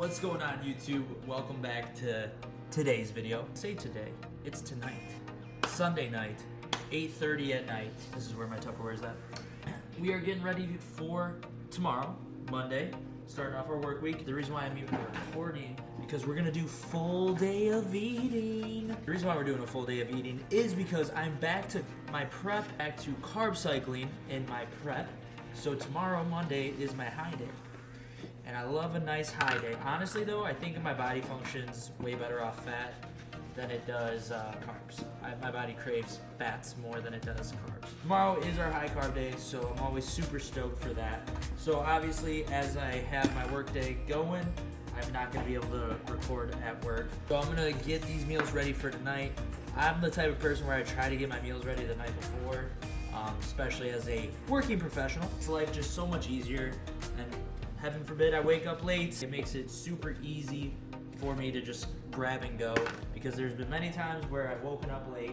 What's going on, YouTube? Welcome back to today's video. Say today, it's tonight. Sunday night, 8:30 at night. This is where my Tupperware is at. We are getting ready for tomorrow, Monday, starting off our work week. The reason why I'm even recording, because we're gonna do full day of eating. The reason why we're doing a full day of eating is because I'm back to my prep, back to carb cycling in my prep. So tomorrow, Monday, is my high day. And I love a nice high day. Honestly though, I think my body functions way better off fat than it does carbs. My body craves fats more than it does carbs. Tomorrow is our high carb day, so I'm always super stoked for that. So obviously, as I have my work day going, I'm not gonna be able to record at work. So I'm gonna get these meals ready for tonight. I'm the type of person where I try to get my meals ready the night before, especially as a working professional. It's life just so much easier, and heaven forbid I wake up late. It makes it super easy for me to just grab and go, because there's been many times where I've woken up late,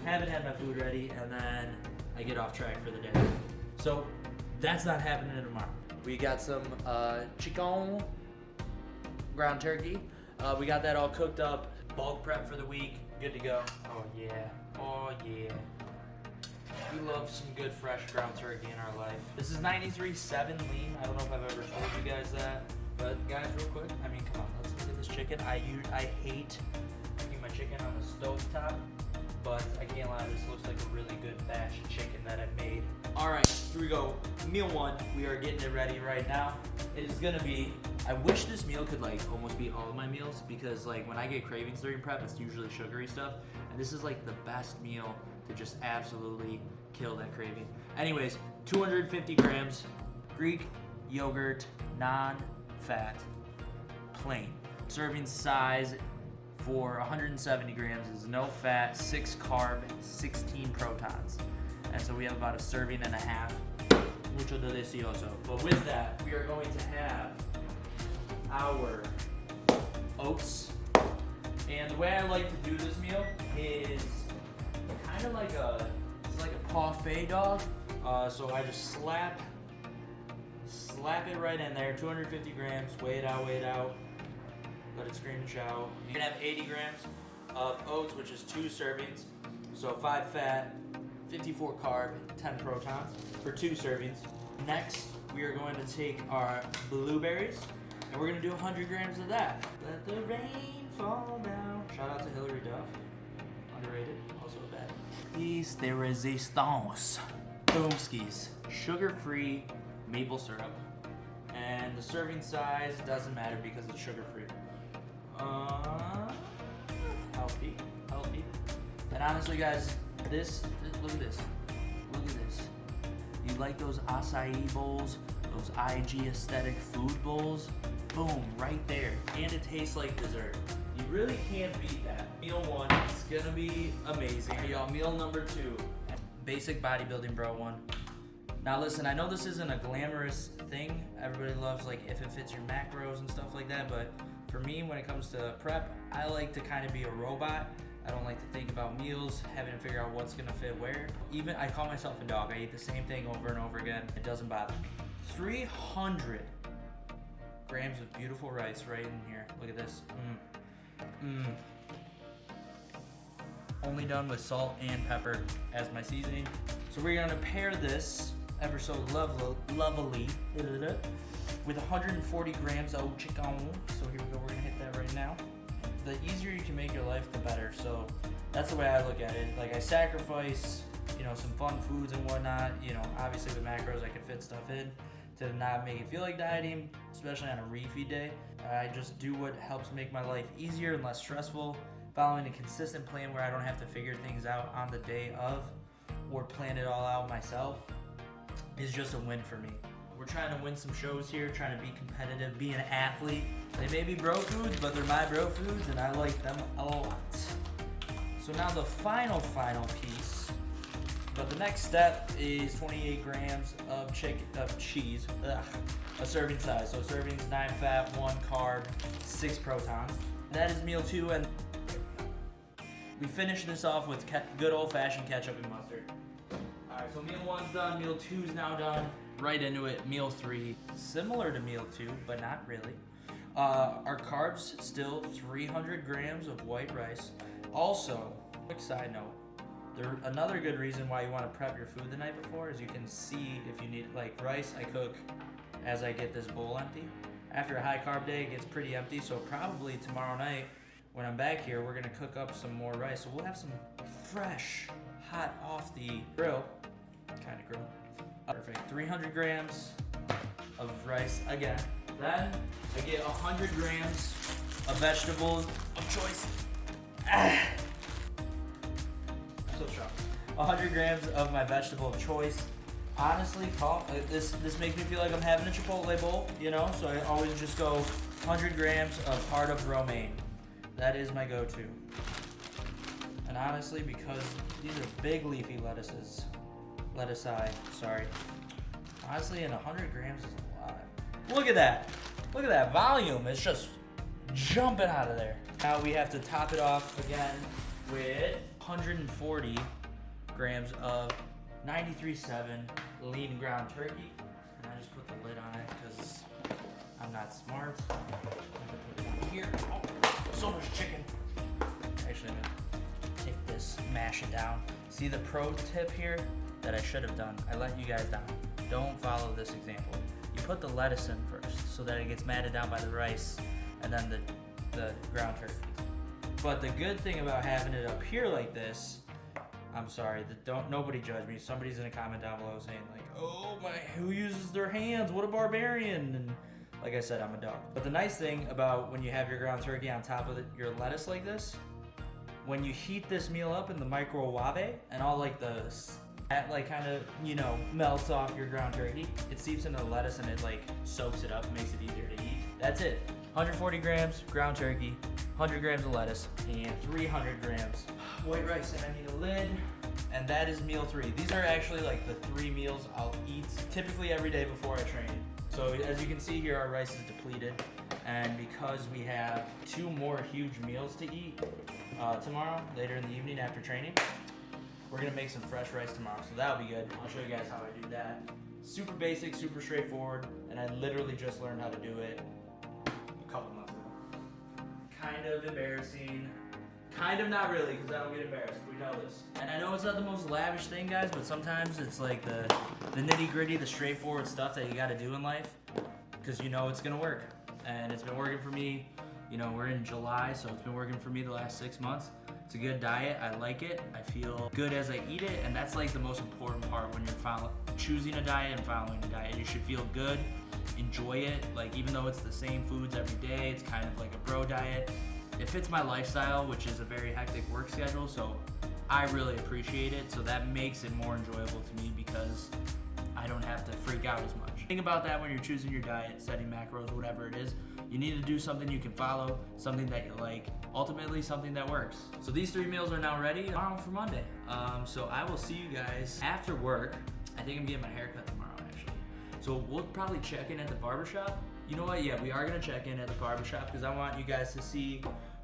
haven't had my food ready, and then I get off track for the day. So that's not happening tomorrow. We got some chicken, ground turkey. We got that all cooked up, bulk prep for the week, good to go. Oh yeah, oh yeah. We love some good fresh ground turkey in our life. This is 93.7 lean. I don't know if I've ever told you guys that, but guys, real quick, I mean, come on, let's look at this chicken. I hate cooking my chicken on the stove top, but I can't lie, this looks like a really good batch of chicken that I made. All right, here we go. Meal one, we are getting it ready right now. It is gonna be, I wish this meal could like almost be all of my meals, because like when I get cravings during prep, it's usually sugary stuff, and this is like the best meal to just absolutely kill that craving. Anyways, 250 grams Greek yogurt, non-fat, plain. Serving size for 170 grams is no fat, 6 carb, 16 protons. And so we have about a serving and a half, mucho delicioso. But with that, we are going to have our oats. And the way I like to do this meal is kind of like it's like a parfait dog. So I just slap it right in there, 250 grams, weigh it out, let it scream and shout. You can have 80 grams of oats, which is 2 servings. So 5 fat, 54 carb, 10 protons for 2 servings. Next, we are going to take our blueberries, and we're gonna do 100 grams of that. Let the rain fall down. Shout out to Hillary Duff. Underrated, also a bad. Piece de resistance. Boomskis. Sugar-free maple syrup. And the serving size doesn't matter because it's sugar-free. Healthy. And honestly, guys, look at this. You like those acai bowls, those IG aesthetic food bowls? Boom, right there. And it tastes like dessert. You really can't beat that. Meal one, it's gonna be amazing. Y'all, meal number 2, basic bodybuilding bro one. Now listen, I know this isn't a glamorous thing. Everybody loves like if it fits your macros and stuff like that, but for me, when it comes to prep, I like to kind of be a robot. I don't like to think about meals, having to figure out what's gonna fit where. Even, I call myself a dog. I eat the same thing over and over again. It doesn't bother me. 300 grams of beautiful rice right in here. Look at this. Only done with salt and pepper as my seasoning. So we're gonna pair this ever so lovely with 140 grams of chicken. So here we go, we're gonna hit that right now. The easier you can make your life, the better. So that's the way I look at it. Like I sacrifice, some fun foods and whatnot. Obviously with macros, I can fit stuff in to not make it feel like dieting, especially on a refeed day. I just do what helps make my life easier and less stressful. Following a consistent plan where I don't have to figure things out on the day of or plan it all out myself is just a win for me. We're trying to win some shows here, trying to be competitive, be an athlete. They may be bro foods, but they're my bro foods, and I like them a lot. So now the final piece, but the next step is 28 grams of cheese, a serving size. So servings, 9 fat, 1 carb, 6 protons. That is meal 2, and we finish this off with good old-fashioned ketchup and mustard. All right, so meal 1's done, meal 2's now done. Right into it, meal 3, similar to meal 2, but not really. Our carbs still 300 grams of white rice. Also, quick side note, another good reason why you want to prep your food the night before is you can see if you need, like rice, I cook as I get this bowl empty. After a high carb day, it gets pretty empty, so probably tomorrow night when I'm back here, we're gonna cook up some more rice. So we'll have some fresh, hot off the grill, kind of grill. Perfect, 300 grams of rice again. Then I get 100 grams of vegetables of choice. So sharp. 100 grams of my vegetable of choice. Honestly, this makes me feel like I'm having a Chipotle bowl, you know? So I always just go 100 grams of heart of romaine. That is my go-to. And honestly, because these are big leafy lettuces, sorry. Honestly, and 100 grams is a lot. Look at that. Look at that volume. It's just jumping out of there. Now we have to top it off again with 140 grams of 93.7 lean ground turkey. And I just put the lid on it because I'm not smart. I'm gonna put it in here. Oh, so much chicken. Actually, I'm gonna take this, mash it down. See the pro tip here that I should have done? I let you guys down. Don't follow this example. You put the lettuce in first so that it gets matted down by the rice and then the ground turkey. But the good thing about having it up here like this, I'm sorry, nobody judge me. Somebody's in a comment down below saying like, oh my, who uses their hands? What a barbarian. And like I said, I'm a dog. But the nice thing about when you have your ground turkey on top of your lettuce like this, when you heat this meal up in the microwave and all like that like kind of, you know, melts off your ground turkey, it seeps into the lettuce and it like soaks it up, makes it easier to eat. That's it. 140 grams ground turkey, 100 grams of lettuce, and 300 grams white rice. And I need a lid, and that is meal 3. These are actually like the 3 meals I'll eat typically every day before I train. So as you can see here, our rice is depleted, and because we have 2 more huge meals to eat tomorrow, later in the evening after training, we're gonna make some fresh rice tomorrow, so that'll be good. I'll show you guys how I do that. Super basic, super straightforward, and I literally just learned how to do it a couple months ago. Kind of embarrassing. Kind of not really, because I don't get embarrassed. We know this. And I know it's not the most lavish thing, guys, but sometimes it's like the nitty-gritty, the straightforward stuff that you gotta do in life, because you know it's gonna work. And it's been working for me. You know, we're in July, so it's been working for me the last 6 months. It's a good diet. I like it. I feel good as I eat it, and that's like the most important part when you're choosing a diet and following a diet. You should feel good, enjoy it. Like, even though it's the same foods every day, it's kind of like a bro diet. It fits my lifestyle, which is a very hectic work schedule, so I really appreciate it. So that makes it more enjoyable to me because I don't have to freak out as much. Think about that when you're choosing your diet, setting macros, whatever it is. You need to do something you can follow, something that you like, ultimately something that works. So these 3 meals are now ready tomorrow for Monday. So I will see you guys after work. I think I'm getting my hair cut tomorrow, actually. So we'll probably check in at the barbershop. You know what? Yeah, we are gonna check in at the barbershop because I want you guys to see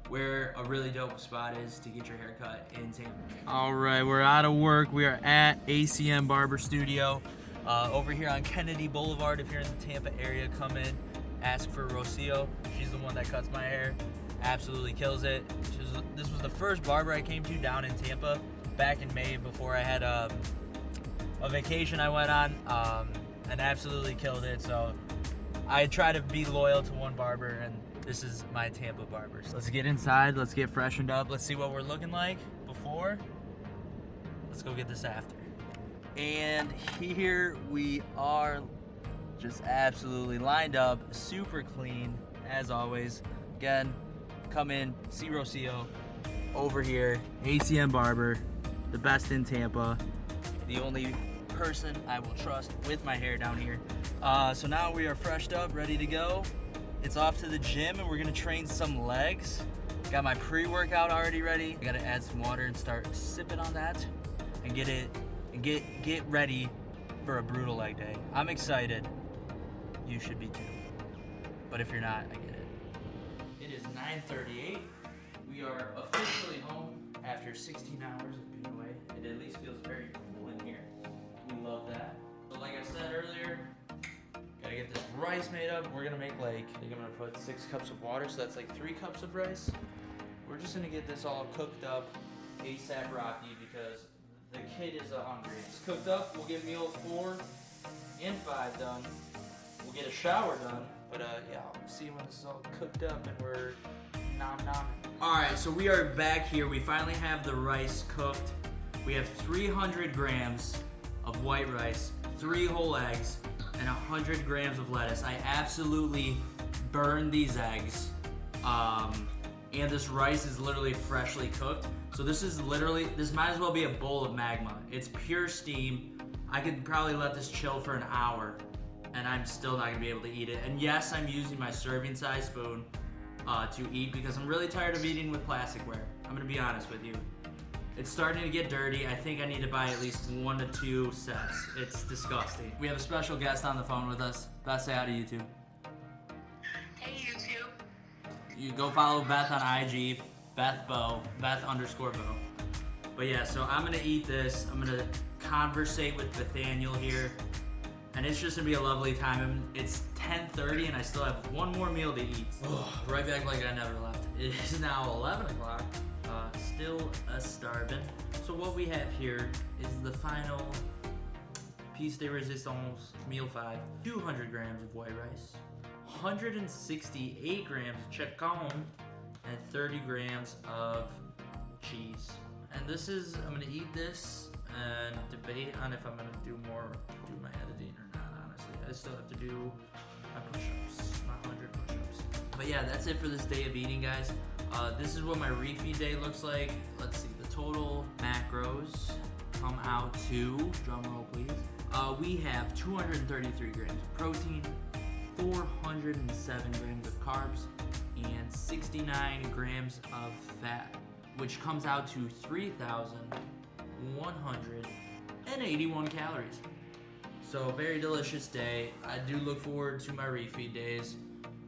where a really dope spot is to get your hair cut in Tampa. All right, we're out of work. We are at ACM Barber Studio over here on Kennedy Boulevard. If you're in the Tampa area, come in, ask for Rocio. She's the one that cuts my hair. Absolutely kills it. This was the first barber I came to down in Tampa back in May before I had a vacation I went on and absolutely killed it. So I try to be loyal to one barber, and this is my Tampa barber. So let's get inside, let's get freshened up, let's see what we're looking like before. Let's go get this after. And here we are, just absolutely lined up, super clean as always. Again, come in, see Rocio over here, ACM Barber, the best in Tampa, the only person I will trust with my hair down here. So now we are freshed up, ready to go. It's off to the gym and we're gonna train some legs. Got my pre-workout already ready. I gotta add some water and start sipping on that and get ready for a brutal leg day. I'm excited. You should be too. But if you're not, I get it. It is 9:38. We are officially home after 16 hours of being away. It at least feels very cool in here. We love that. So like I said earlier, gotta gonna get this rice made up. We're gonna make like, I think I'm gonna put 6 cups of water, so that's like 3 cups of rice. We're just gonna get this all cooked up ASAP Rocky because the kid is hungry. It's cooked up. We'll get meal 4 and 5 done. We'll get a shower done. But yeah, I'll see when this is all cooked up and we're nom. Alright, so we are back here. We finally have the rice cooked. We have 300 grams of white rice, 3 whole eggs, and 100 grams of lettuce. I absolutely burned these eggs. And this rice is literally freshly cooked. So this might as well be a bowl of magma. It's pure steam. I could probably let this chill for an hour and I'm still not gonna be able to eat it. And yes, I'm using my serving size spoon to eat because I'm really tired of eating with plasticware. I'm gonna be honest with you. It's starting to get dirty. I think I need to buy at least 1 to 2 sets. It's disgusting. We have a special guest on the phone with us. Beth, say hi to YouTube. Hey YouTube. You go follow Beth on IG, Beth_Bo. But yeah, so I'm gonna eat this. I'm gonna conversate with Nathaniel here. And it's just gonna be a lovely time. It's 10:30 and I still have 1 more meal to eat. Right back like I never left. It is now 11 o'clock. Still starving. So what we have here is the final piece de resistance, meal 5. 200 grams of white rice, 168 grams of chicken, and 30 grams of cheese. And this is, I'm gonna eat this and debate on if I'm gonna do my editing or not, honestly. I still have to do my push-ups, my 100 push-ups. But yeah, that's it for this day of eating, guys. This is what my refeed day looks like. Let's see, the total macros come out to, drum roll please. We have 233 grams of protein, 407 grams of carbs, and 69 grams of fat, which comes out to 3,181 calories. So very delicious day. I do look forward to my refeed days.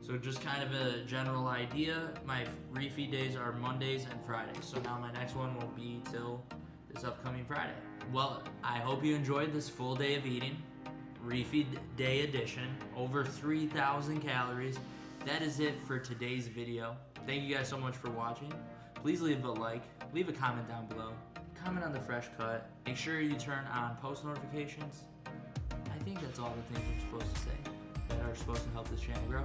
So just kind of a general idea, my refeed days are Mondays and Fridays. So now my next one will be till this upcoming Friday. Well, I hope you enjoyed this full day of eating. Refeed day edition, over 3,000 calories. That is it for today's video. Thank you guys so much for watching. Please leave a like, leave a comment down below. Comment on the fresh cut. Make sure you turn on post notifications. I think that's all the things I'm supposed to say that are supposed to help this channel grow.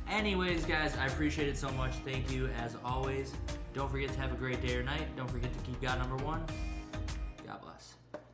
Anyways, guys, I appreciate it so much. Thank you as always. Don't forget to have a great day or night. Don't forget to keep God number 1.